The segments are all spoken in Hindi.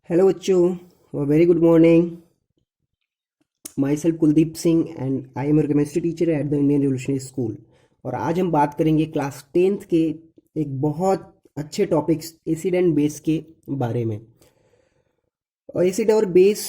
हेलो बच्चों, very good morning. My self Kuldeep Singh and I am your chemistry teacher at the Indian revolutionary school. और आज हम बात करेंगे क्लास टेंथ के एक बहुत अच्छे टॉपिक्स एसिड एंड बेस के बारे में। और एसिड और बेस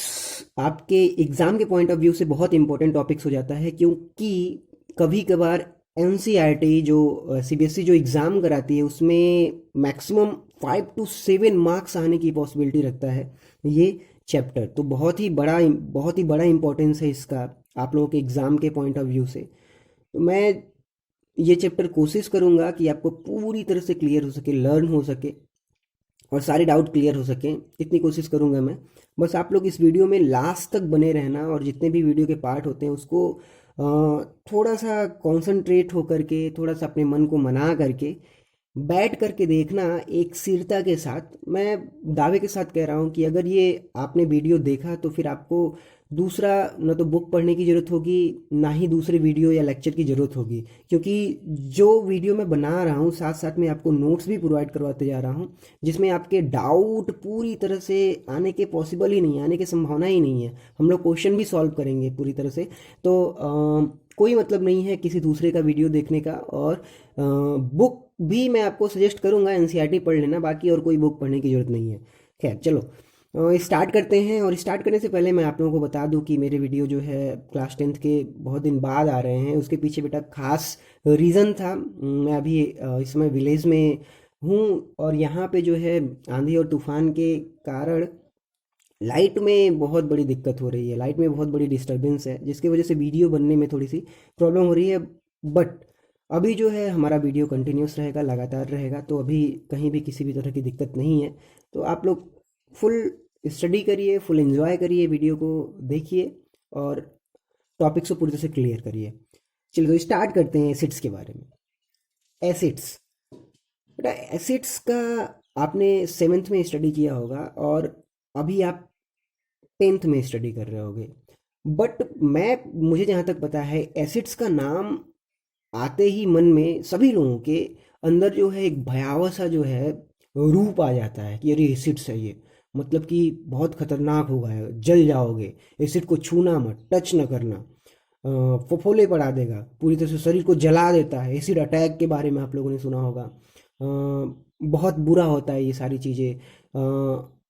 आपके एग्ज़ाम के पॉइंट ऑफ व्यू से बहुत इंपॉर्टेंट टॉपिक्स हो जाता है, क्योंकि कभी कभार एनसीईआरटी जो सीबीएसई जो एग्ज़ाम कराती है उसमें मैक्सिमम 5 to 7 मार्क्स आने की पॉसिबिलिटी रखता है ये चैप्टर। तो बहुत ही बड़ा इंपॉर्टेंस है इसका आप लोगों के एग्ज़ाम के पॉइंट ऑफ व्यू से। तो मैं ये चैप्टर कोशिश करूँगा कि आपको पूरी तरह से क्लियर हो सके, लर्न हो सके और सारे डाउट क्लियर हो सकें, इतनी कोशिश करूंगा मैं। बस आप लोग इस वीडियो में लास्ट तक बने रहना और जितने भी वीडियो के पार्ट होते हैं उसको थोड़ा सा कॉन्सेंट्रेट होकर के, थोड़ा सा अपने मन को मना करके बैठ करके देखना एक स्थिरता के साथ। मैं दावे के साथ कह रहा हूँ कि अगर ये आपने वीडियो देखा तो फिर आपको दूसरा न तो बुक पढ़ने की ज़रूरत होगी, ना ही दूसरे वीडियो या लेक्चर की ज़रूरत होगी, क्योंकि जो वीडियो मैं बना रहा हूँ साथ साथ में आपको नोट्स भी प्रोवाइड करवाते जा रहा हूँ, जिसमें आपके डाउट पूरी तरह से आने के पॉसिबल ही नहीं है, आने की संभावना ही नहीं है। हम लोग क्वेश्चन भी सॉल्व करेंगे पूरी तरह से। तो कोई मतलब नहीं है किसी दूसरे का वीडियो देखने का। और बुक भी मैं आपको सजेस्ट करूंगा, एनसीईआरटी पढ़ लेना, बाकी और कोई बुक पढ़ने की ज़रूरत नहीं है। खैर चलो स्टार्ट करते हैं। और स्टार्ट करने से पहले मैं आप लोगों को बता दूं कि मेरे वीडियो जो है क्लास टेंथ के बहुत दिन बाद आ रहे हैं। उसके पीछे बेटा खास रीज़न था। मैं अभी इस समय विलेज में हूँ और यहाँ पे जो है आंधी और तूफान के कारण लाइट में बहुत बड़ी दिक्कत हो रही है, लाइट में बहुत बड़ी डिस्टरबेंस है, जिसकी वजह से वीडियो बनने में थोड़ी सी प्रॉब्लम हो रही है। बट अभी जो है हमारा वीडियो कंटिन्यूस रहेगा, लगातार रहेगा, तो अभी कहीं भी किसी भी तरह की दिक्कत नहीं है। तो आप लोग फुल स्टडी करिए, फुल एंजॉय करिए, वीडियो को देखिए और टॉपिक्स को पूरी तरह से क्लियर करिए। चलिए तो स्टार्ट करते हैं एसिड्स के बारे में। एसिड्स, बेटा एसिड्स का आपने सेवेंथ में स्टडी किया होगा और अभी आप टेंथ में स्टडी कर रहे होगे। बट मुझे जहाँ तक पता है एसिड्स का नाम आते ही मन में सभी लोगों के अंदर जो है एक भयावह सा जो है रूप आ जाता है कि अरे एसिड्स है ये, मतलब कि बहुत खतरनाक होगा, जल जाओगे, एसिड को छूना मत, टच न करना, फफोले पड़ा देगा, पूरी तरह से शरीर को जला देता है। एसिड अटैक के बारे में आप लोगों ने सुना होगा। बहुत बुरा होता है ये सारी चीज़ें।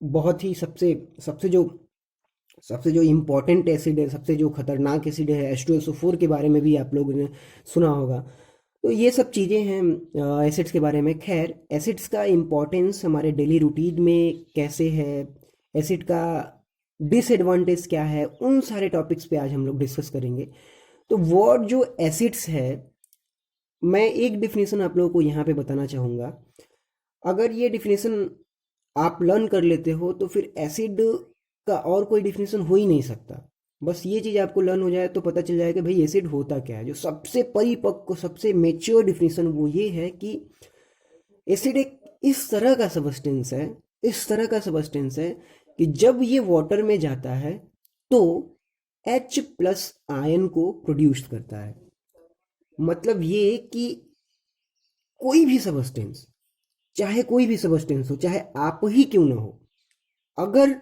बहुत ही सबसे सबसे जो इम्पोर्टेंट एसिड है, सबसे जो खतरनाक एसिड है H2SO4 के बारे में भी आप लोगों ने सुना होगा। तो ये सब चीज़ें हैं एसिड्स के बारे में। खैर एसिड्स का इम्पोर्टेंस हमारे डेली रूटीन में कैसे है, एसिड का डिसएडवांटेज क्या है, उन सारे टॉपिक्स पे आज हम लोग डिस्कस करेंगे। तो वर्ड जो एसिड्स है, मैं एक डिफिनेशन आप लोगों को यहाँ पे बताना चाहूँगा। अगर ये डिफिनेशन आप लर्न कर लेते हो तो फिर एसिड का और कोई डिफिनेशन हो ही नहीं सकता। बस ये चीज़ आपको लर्न हो जाए तो पता चल जाए कि भाई एसिड होता क्या है। जो सबसे परिपक्व, सबसे मेच्योर डिफिनेशन वो ये है कि एसिड एक इस तरह का सबस्टेंस है, इस तरह का सबस्टेंस है कि जब ये वाटर में जाता है तो H+ आयन को प्रोड्यूस करता है। मतलब ये कि कोई भी सबस्टेंस, चाहे कोई भी सबस्टेंस हो, चाहे आप ही क्यों ना हो, अगर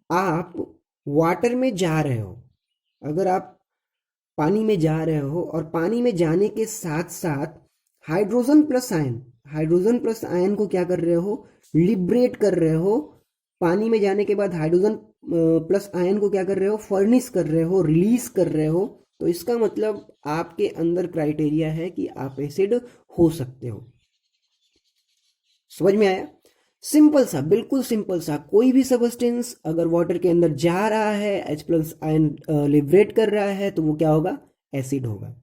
आप वाटर में जा रहे हो, अगर आप पानी में जा रहे हो और पानी में जाने के साथ साथ हाइड्रोजन प्लस आयन को क्या कर रहे हो, लिबरेट कर रहे हो। पानी में जाने के बाद हाइड्रोजन प्लस आयन को क्या कर रहे हो, फर्निश कर रहे हो, रिलीज कर रहे हो। तो इसका मतलब आपके अंदर क्राइटेरिया है कि आप एसिड हो सकते हो। समझ में आया? सिंपल सा, बिल्कुल सिंपल सा। कोई भी सबस्टेंस अगर वाटर के अंदर जा रहा है, H+ आयन लिबरेट कर रहा है, तो वो क्या होगा, एसिड होगा।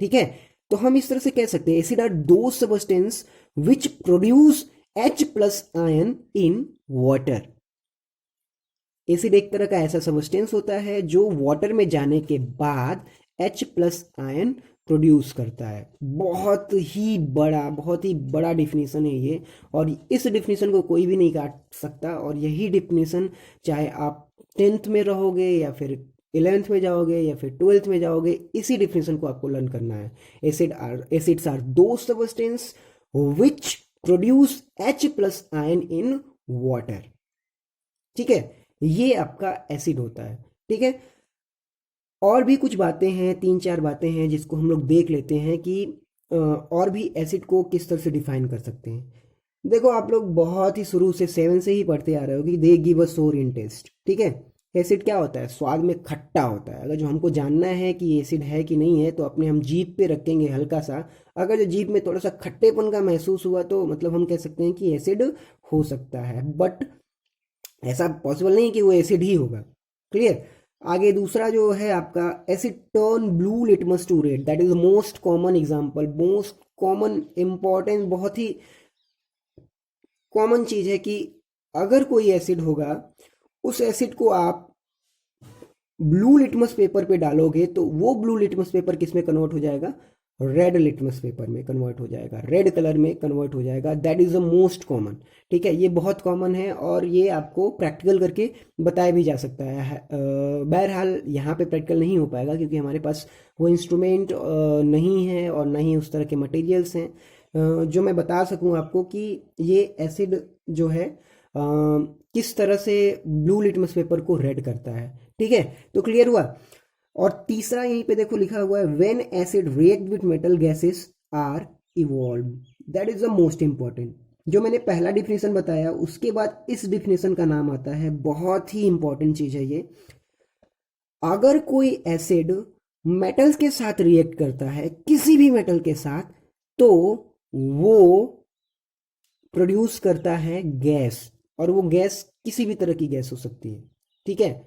ठीक है? तो हम इस तरह से कह सकते हैं एसिड आर दो substance which produce H+ ion in water. Acid एक तरह का ऐसा सबस्टेंस होता है जो वाटर में जाने के बाद H+ आयन प्रोड्यूस करता है। बहुत ही बड़ा डिफिनीशन है ये, और इस डिफिनीशन को कोई भी नहीं काट सकता। और यही डिफिनीशन चाहे आप टेंथ में रहोगे या फिर 11th में जाओगे या फिर 12th में जाओगे, इसी डिफिनीशन को आपको लर्न करना है। एसिड्स आर दो substance which produce H+ ion in water. ठीक है, ये आपका एसिड होता है। ठीक है, और भी कुछ बातें हैं, 3-4 बातें हैं जिसको हम लोग देख लेते हैं कि और भी एसिड को किस तरह से डिफाइन कर सकते हैं। देखो, आप लोग बहुत ही शुरू से 7 से ही पढ़ते आ रहे हो कि दे गिव अ सोर इन टेस्ट। ठीक है, एसिड क्या होता है? स्वाद में खट्टा होता है। अगर जो हमको जानना है कि एसिड है कि नहीं है, तो अपने हम जीभ पे रखेंगे हल्का सा, अगर जो जीभ में थोड़ा सा खट्टेपन का महसूस हुआ तो मतलब हम कह सकते हैं कि एसिड हो सकता है, बट ऐसा पॉसिबल नहीं कि वो एसिड ही होगा। क्लियर? आगे दूसरा जो है आपका, acid turn blue litmus to red, that is the most common example, most common important, बहुत ही कॉमन चीज है कि अगर कोई एसिड होगा, उस एसिड को आप ब्लू लिटमस पेपर पे डालोगे तो वो ब्लू लिटमस पेपर किस में कन्वर्ट हो जाएगा? रेड लिटमस पेपर में कन्वर्ट हो जाएगा, रेड कलर में कन्वर्ट हो जाएगा। That is the most common. ठीक है, ये बहुत कॉमन है और ये आपको प्रैक्टिकल करके बताया भी जा सकता है। बहरहाल यहाँ पे प्रैक्टिकल नहीं हो पाएगा क्योंकि हमारे पास वो इंस्ट्रूमेंट नहीं है और ना ही उस तरह के मटेरियल्स हैं जो मैं बता सकूं आपको कि ये एसिड जो है किस तरह से ब्लू लिटमस पेपर को रेड करता है। ठीक है, तो क्लियर हुआ। और तीसरा यहीं पे देखो लिखा हुआ है, when acid react with metal gases are evolve, that is the most important. जो मैंने पहला डिफिनेशन बताया उसके बाद इस डिफिनेशन का नाम आता है, बहुत ही इंपॉर्टेंट चीज है ये। अगर कोई एसिड मेटल्स के साथ रिएक्ट करता है, किसी भी मेटल के साथ, तो वो प्रोड्यूस करता है गैस, और वो गैस किसी भी तरह की गैस हो सकती है। ठीक है,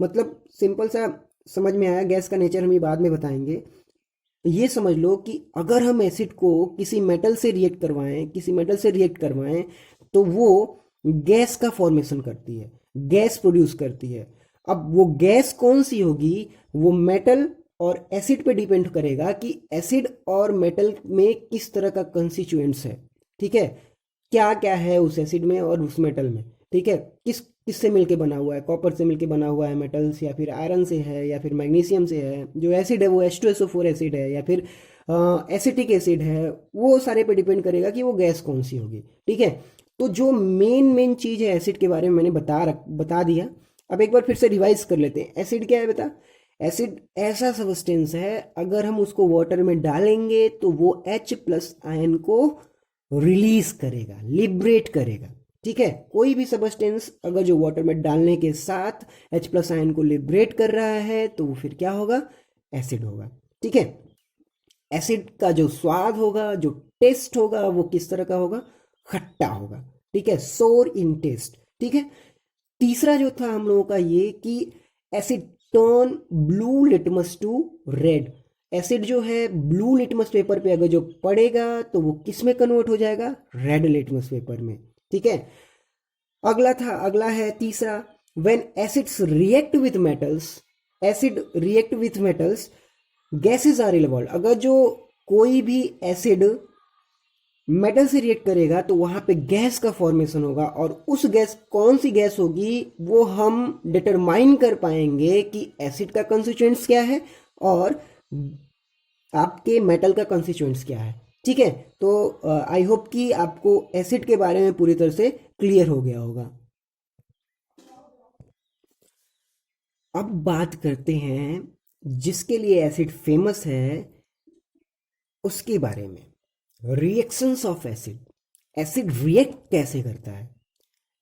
मतलब सिंपल सा समझ में आया। गैस का नेचर हम ये बाद में बताएंगे। ये समझ लो कि अगर हम एसिड को किसी मेटल से रिएक्ट करवाएं, किसी मेटल से रिएक्ट करवाएं, तो वो गैस का फॉर्मेशन करती है, गैस प्रोड्यूस करती है। अब वो गैस कौन सी होगी, वो मेटल और एसिड पे डिपेंड करेगा कि एसिड और मेटल में किस तरह का कंस्टिट्यूएंट्स है। ठीक है, क्या क्या है उस एसिड में और उस मेटल में। ठीक है, किससे मिलके बना हुआ है? कॉपर से मिलके बना हुआ है मेटल्स, या फिर आयरन से है, या फिर मैग्नीशियम से है। जो एसिड है वो H2SO4 एसिड है, या फिर एसिटिक एसिड है। वो सारे पे डिपेंड करेगा कि वो गैस कौन सी होगी। ठीक है, तो जो मेन मेन चीज़ है एसिड के बारे में मैंने बता दिया। अब एक बार फिर से रिवाइज कर लेते हैं। एसिड क्या है बेटा? एसिड ऐसा सब्सटेंस है, अगर हम उसको वाटर में डालेंगे तो वो H+ आयन को रिलीज करेगा, लिबरेट करेगा। ठीक है, कोई भी सब्सटेंस अगर जो वाटर में डालने के साथ H+ आयन को लिबरेट कर रहा है तो वो फिर क्या होगा? एसिड होगा। ठीक है, एसिड का जो स्वाद होगा, जो टेस्ट होगा, वो किस तरह का होगा? खट्टा होगा। ठीक है, सोर इन टेस्ट। ठीक है, तीसरा जो था हम लोगों का ये कि acid turn blue litmus to red. Acid जो है ब्लू लिटमस पेपर पे अगर जो पड़ेगा तो वो किस में कन्वर्ट हो जाएगा? रेड लिटमस पेपर में। ठीक है, अगला है तीसरा, when acids react with metals, acid react with metals, gases are involve. अगर जो कोई भी एसिड मेटल से रिएक्ट करेगा तो वहां पे गैस का फॉर्मेशन होगा, और उस गैस, कौन सी गैस होगी वो हम डिटरमाइन कर पाएंगे कि एसिड का कंस्टिट्यूएंट्स क्या है और आपके मेटल का कंस्टिट्यूएंट्स क्या है। ठीक है, तो आई होप कि आपको एसिड के बारे में पूरी तरह से क्लियर हो गया होगा। अब बात करते हैं जिसके लिए एसिड फेमस है उसके बारे में, reactions of acid. Acid react कैसे करता है?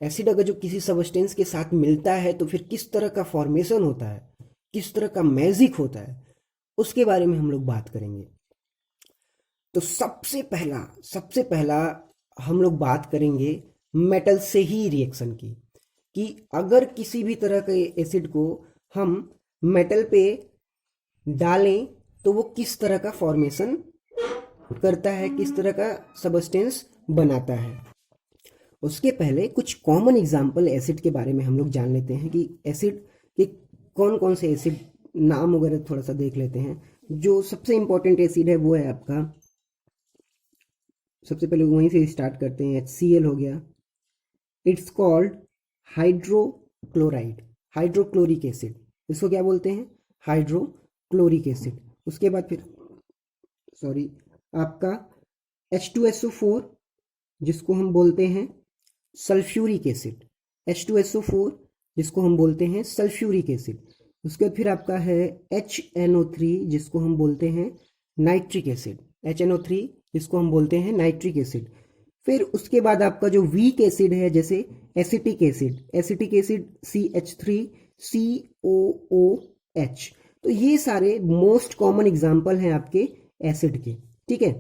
एसिड अगर जो किसी सब्सटेंस के साथ मिलता है तो फिर किस तरह का फॉर्मेशन होता है, किस तरह का मैजिक होता है, उसके बारे में हम लोग बात करेंगे। तो सबसे पहला हम लोग बात करेंगे मेटल से ही रिएक्शन की, कि अगर किसी भी तरह के एसिड को हम मेटल पे डालें तो वो किस तरह का फॉर्मेशन करता है, किस तरह का सब्सटेंस बनाता है। उसके पहले कुछ कॉमन एग्जाम्पल एसिड के बारे में हम लोग जान लेते हैं कि एसिड के कौन कौन से एसिड नाम वगैरह थोड़ा सा देख लेते हैं। जो सबसे इंपॉर्टेंट एसिड है वो है आपका, सबसे पहले वहीं से स्टार्ट करते हैं, HCl हो गया। It's called hydrochloride, hydrochloric acid. इसको क्या बोलते हैं? Hydrochloric acid. उसके बाद फिर आपका H2SO4, जिसको हम बोलते हैं सल्फ्यूरिक एसिड। H2SO4 जिसको हम बोलते हैं सल्फ्यूरिक एसिड। उसके बाद फिर आपका है HNO3 जिसको हम बोलते हैं नाइट्रिक एसिड, HNO3 जिसको हम बोलते हैं नाइट्रिक एसिड। फिर उसके बाद आपका जो वीक एसिड है जैसे acetic acid, acetic acid CH3COOH। तो ये सारे मोस्ट कॉमन एग्जाम्पल हैं आपके एसिड के। ठीक है,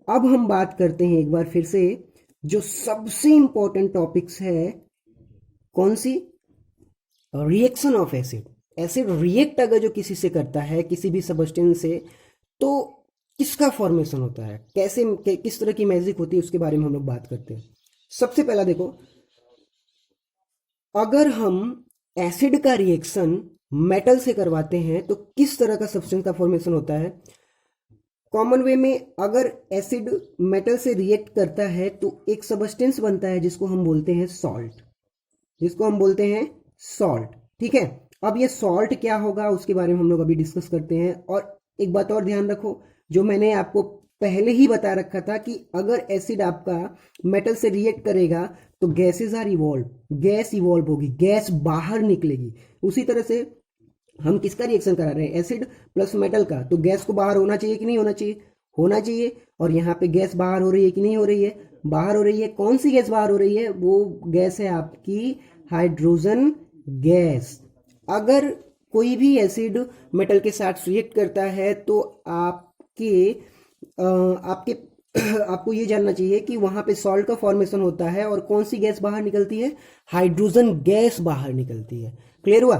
अब हम बात करते हैं एक बार फिर से जो सबसे इंपॉर्टेंट टॉपिक्स है, कौन सी? Reaction of acid. Acid react अगर जो किसी से करता है, किसी भी सबस्टेंस से, तो किसका फॉर्मेशन होता है, कैसे किस तरह की मैजिक होती है, उसके बारे में हम लोग बात करते हैं। सबसे पहला देखो, अगर हम एसिड का रिएक्शन मेटल से करवाते हैं तो किस तरह का सब्सटेंस का फॉर्मेशन होता है। कॉमन वे में अगर एसिड मेटल से रिएक्ट करता है तो एक सबस्टेंस बनता है जिसको हम बोलते हैं सॉल्ट, जिसको हम बोलते हैं सॉल्ट। ठीक है, अब ये सॉल्ट क्या होगा उसके बारे में हम लोग अभी डिस्कस करते हैं। और एक बात और ध्यान रखो, जो मैंने आपको पहले ही बता रखा था कि अगर एसिड आपका मेटल से रिएक्ट करेगा तो gases are evolve, gas evolve होगी, गैस बाहर निकलेगी। उसी तरह से हम किसका रिएक्शन करा रहे हैं, एसिड प्लस मेटल का, तो गैस को बाहर होना चाहिए कि नहीं होना चाहिए, होना चाहिए। और यहाँ पे गैस बाहर हो रही है कि नहीं हो रही है, बाहर हो रही है। कौन सी गैस बाहर हो रही है, वो गैस है आपकी हाइड्रोजन गैस। अगर कोई भी एसिड मेटल के साथ रिएक्ट करता है तो आपके आपको ये जानना चाहिए कि वहां पे सॉल्ट का फॉर्मेशन होता है और कौन सी गैस बाहर निकलती है, हाइड्रोजन गैस बाहर निकलती है। क्लियर हुआ?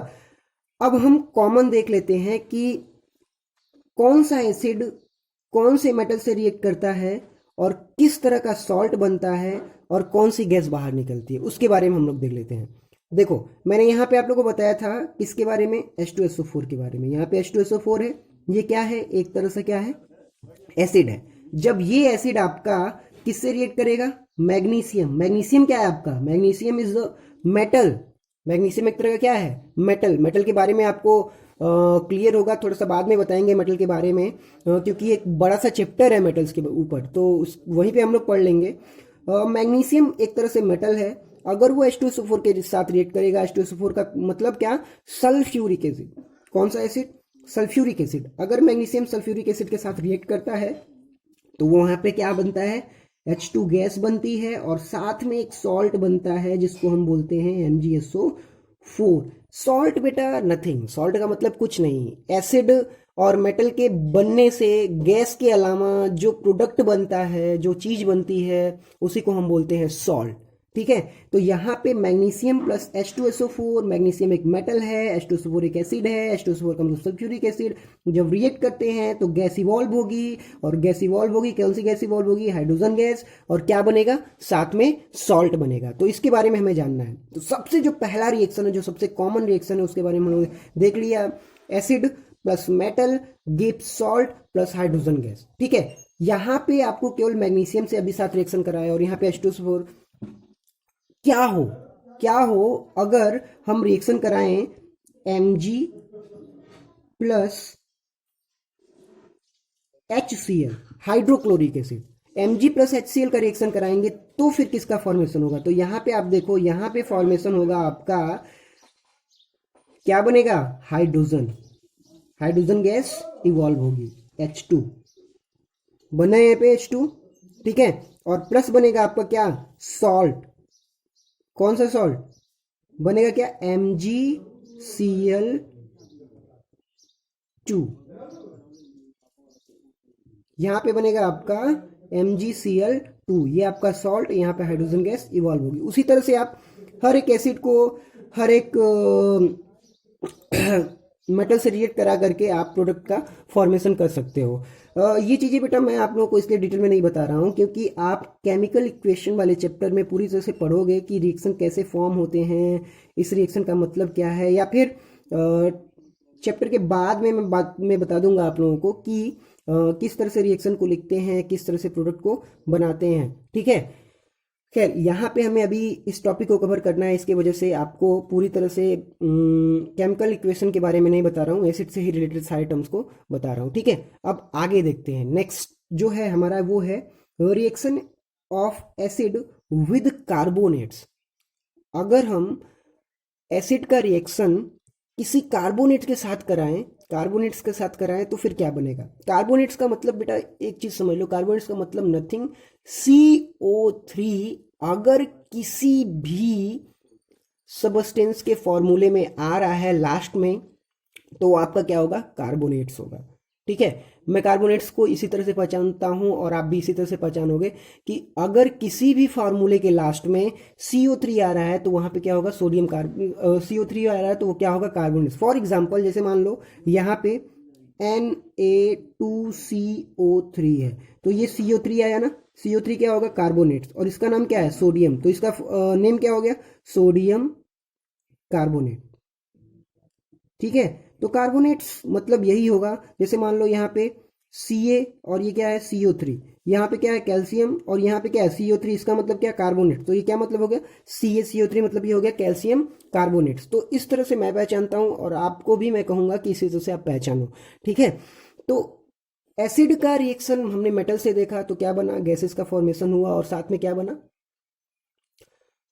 अब हम कॉमन देख लेते हैं कि कौन सा एसिड कौन से मेटल से रिएक्ट करता है और किस तरह का सॉल्ट बनता है और कौन सी गैस बाहर निकलती है, उसके बारे में हम लोग देख लेते हैं। देखो, मैंने यहाँ पे आप लोगों को बताया था किसके बारे में, H2SO4 के बारे में। यहाँ पे H2SO4 है, ये क्या है, एक तरह से क्या है, एसिड है। जब ये एसिड आपका किससे रिएक्ट करेगा, मैग्नीशियम। मैग्नीशियम क्या है आपका, magnesium is the metal. Magnesium एक तरह का क्या है, मेटल। मेटल के बारे में आपको क्लियर होगा, थोड़ा सा बाद में बताएंगे मेटल के बारे में, क्योंकि एक बड़ा सा चैप्टर है मेटल्स के ऊपर, तो वहीं पे हम लोग पढ़ लेंगे। मैग्नीशियम एक तरह से मेटल है। अगर वो H2SO4 के साथ रिएक्ट करेगा, H2SO4 का मतलब क्या, सल्फ्यूरिक एसिड। कौन सा एसिड, सल्फ्यूरिक एसिड। अगर मैग्नीशियम सल्फ्यूरिक एसिड के साथ रिएक्ट करता है तो वो वहां पे क्या बनता है, H2 गैस बनती है और साथ में एक सॉल्ट बनता है जिसको हम बोलते हैं MgSO4। सॉल्ट बेटा नथिंग, सॉल्ट का मतलब कुछ नहीं, एसिड और मेटल के बनने से गैस के अलावा जो प्रोडक्ट बनता है, जो चीज बनती है, उसी को हम बोलते हैं सॉल्ट। ठीक है, तो यहाँ पे मैग्नीशियम प्लस H2SO4, मैग्नीशियम एक मेटल है, H2SO4 एक एसिड है, H2SO4 का मतलब सल्फ्यूरिक एसिड। जब रिएक्ट करते हैं तो गैस इवॉल्व होगी, और गैस इवॉल्व होगी, कौन सी गैस इवॉल्व होगी, हाइड्रोजन गैस, और क्या बनेगा, साथ में सॉल्ट बनेगा। तो इसके बारे में हमें जानना है। तो सबसे जो पहला रिएक्शन है, जो सबसे कॉमन रिएक्शन है, उसके बारे में हम लोग देख लिया, acid plus metal gives salt plus hydrogen gas. ठीक है, यहाँ पे आपको केवल मैग्नीशियम से अभी साथ रिएक्शन कराया, और यहाँ पे H2SO4 क्या हो अगर हम रिएक्शन कराएं Mg plus HCl, hydrochloric acid. Mg plus HCl का रिएक्शन कराएंगे तो फिर किसका फॉर्मेशन होगा, तो यहां पे आप देखो, यहां पे फॉर्मेशन होगा आपका, क्या बनेगा, हाइड्रोजन, हाइड्रोजन गैस इवॉल्व होगी, H2 बना है यहाँ पे H2। ठीक है, और प्लस बनेगा आपका क्या, सॉल्ट। कौन सा सॉल्ट बनेगा, क्या, MgCl2। यहां पे बनेगा आपका MgCl2, ये आपका सॉल्ट, यहां पे हाइड्रोजन गैस इवॉल्व होगी। उसी तरह से आप हर एक एसिड को, हर एक मेटल से रिएक्ट करा करके आप प्रोडक्ट का फॉर्मेशन कर सकते हो। ये चीज़ें बेटा मैं आप लोगों को इसलिए डिटेल में नहीं बता रहा हूँ क्योंकि आप केमिकल इक्वेशन वाले चैप्टर में पूरी तरह से पढ़ोगे कि रिएक्शन कैसे फॉर्म होते हैं, इस रिएक्शन का मतलब क्या है, या फिर चैप्टर के बाद में मैं बता दूंगा आप लोगों को कि किस तरह से रिएक्शन को लिखते हैं, किस तरह से प्रोडक्ट को बनाते हैं। ठीक है, खैर यहाँ पे हमें अभी इस टॉपिक को कवर करना है, इसके वजह से आपको पूरी तरह से केमिकल इक्वेशन के बारे में नहीं बता रहा हूँ, एसिड से ही रिलेटेड सारे टर्म्स को बता रहा हूँ। ठीक है, अब आगे देखते हैं। नेक्स्ट जो है हमारा वो है reaction of acid with carbonates. अगर हम एसिड का रिएक्शन किसी कार्बोनेट के साथ कराएं, कार्बोनेट्स के साथ कराएं तो फिर क्या बनेगा? कार्बोनेट्स का मतलब बेटा एक चीज समझ लो, कार्बोनेट्स का मतलब नथिंग, CO3 अगर किसी भी सबस्टेंस के फॉर्मूले में आ रहा है लास्ट में, तो आपका क्या होगा? कार्बोनेट्स होगा। ठीक है, मैं कार्बोनेट्स को इसी तरह से पहचानता हूं और आप भी इसी तरह से पहचानोगे कि अगर किसी भी फार्मूले के लास्ट में CO3 आ रहा है तो वहां पे क्या होगा? सोडियम कार्बन, CO3 आ रहा है तो वो क्या होगा? कार्बोनेट्स। फॉर एग्जाम्पल जैसे मान लो यहाँ पे Na2CO3 है, तो ये CO3 आया ना, CO3 क्या होगा? कार्बोनेट्स, और इसका नाम क्या है? सोडियम, तो इसका नेम क्या हो गया? Sodium carbonate. ठीक है, तो कार्बोनेट्स मतलब यही होगा। जैसे मान लो यहाँ पे Ca और ये क्या है? CO3, यहाँ पे क्या है? कैल्शियम, और यहाँ पे क्या है? CO3, इसका मतलब क्या? कार्बोनेट। तो ये क्या मतलब हो गया? CaCO3 मतलब ये हो गया कैल्शियम कार्बोनेट्स। तो इस तरह से मैं पहचानता हूँ और आपको भी मैं कहूँगा कि इसी तरह से आप पहचानो। ठीक है, तो एसिड का रिएक्शन हमने मेटल से देखा तो क्या बना? गैसेस का फॉर्मेशन हुआ, और साथ में क्या बना?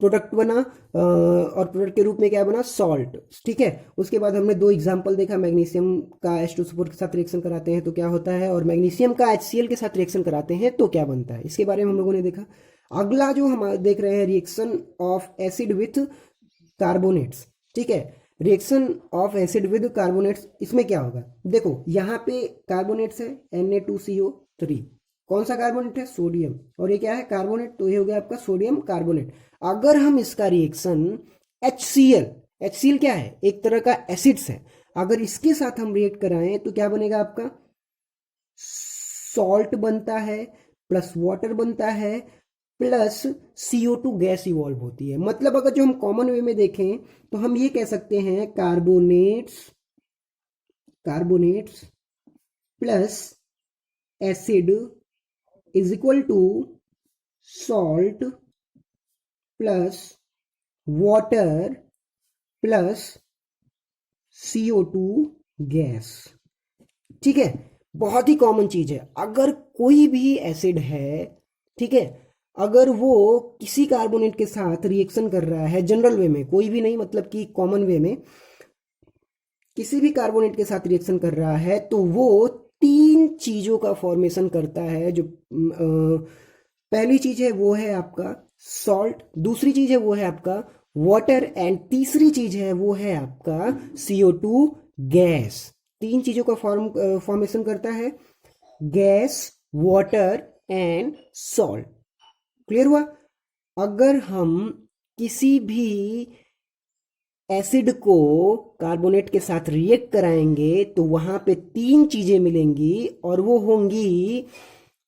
प्रोडक्ट बना, और प्रोडक्ट के रूप में क्या बना? सॉल्ट। ठीक है, उसके बाद हमने दो एग्जांपल देखा, मैग्नीशियम का H2SO4 के साथ रिएक्शन कराते हैं तो क्या होता है, और मैग्नीशियम का HCl के साथ रिएक्शन कराते हैं तो क्या बनता है, इसके बारे में हम लोगों ने देखा। अगला जो हम देख रहे हैं, reaction of acid with carbonates. ठीक है, reaction of acid with carbonates, इसमें क्या होगा? देखो यहाँ पे कार्बोनेट्स है Na2CO3, कौन सा कार्बोनेट है? सोडियम, और ये क्या है? कार्बोनेट, तो ये हो गया आपका सोडियम कार्बोनेट। अगर हम इसका रिएक्शन HCl, HCl क्या है? एक तरह का एसिड्स है, अगर इसके साथ हम रिएक्ट कराएं तो क्या बनेगा आपका? सॉल्ट बनता है, प्लस वाटर बनता है, प्लस CO2 गैस इवॉल्व होती है। मतलब अगर जो हम कॉमन वे में देखें तो हम ये कह सकते हैं carbonates, carbonates plus acid is equal to salt plus water plus CO2 gas. ठीक है, बहुत ही कॉमन चीज है। अगर कोई भी एसिड है, ठीक है, अगर वो किसी कार्बोनेट के साथ रिएक्शन कर रहा है, जनरल वे में, कोई भी नहीं, मतलब कि कॉमन वे में किसी भी कार्बोनेट के साथ रिएक्शन कर रहा है, तो वो तीन चीजों का फॉर्मेशन करता है। जो पहली चीज है वो है आपका सॉल्ट, दूसरी चीज है वो है आपका वाटर, एंड तीसरी चीज है वो है आपका CO2 गैस। तीन चीजों का फॉर्मेशन करता है, gas, water and salt. Clear हुआ? अगर हम किसी भी एसिड को कार्बोनेट के साथ रिएक्ट कराएंगे तो वहां पे तीन चीजें मिलेंगी, और वो होंगी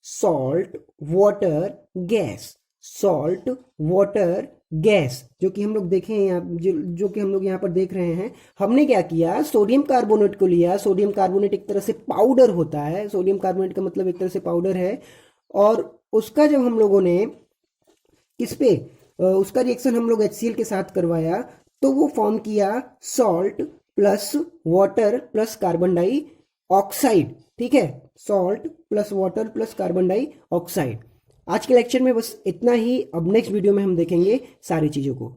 salt, water, gas. Salt, water, gas, जो कि हम लोग देखे हैं यहाँ, जो कि हम लोग यहाँ पर देख रहे हैं। हमने क्या किया? सोडियम कार्बोनेट को लिया। सोडियम कार्बोनेट एक तरह से पाउडर होता है, सोडियम कार्बोनेट का मतलब एक तरह से पाउडर है, और उसका जब हम लोगों ने किस पे उसका रिएक्शन हम लोग HCl के साथ करवाया तो वो फॉर्म किया salt plus water plus carbon डाई ऑक्साइड। ठीक है, salt plus water plus carbon डाई ऑक्साइड। आज के लेक्चर में बस इतना ही। अब नेक्स्ट वीडियो में हम देखेंगे सारी चीज़ों को।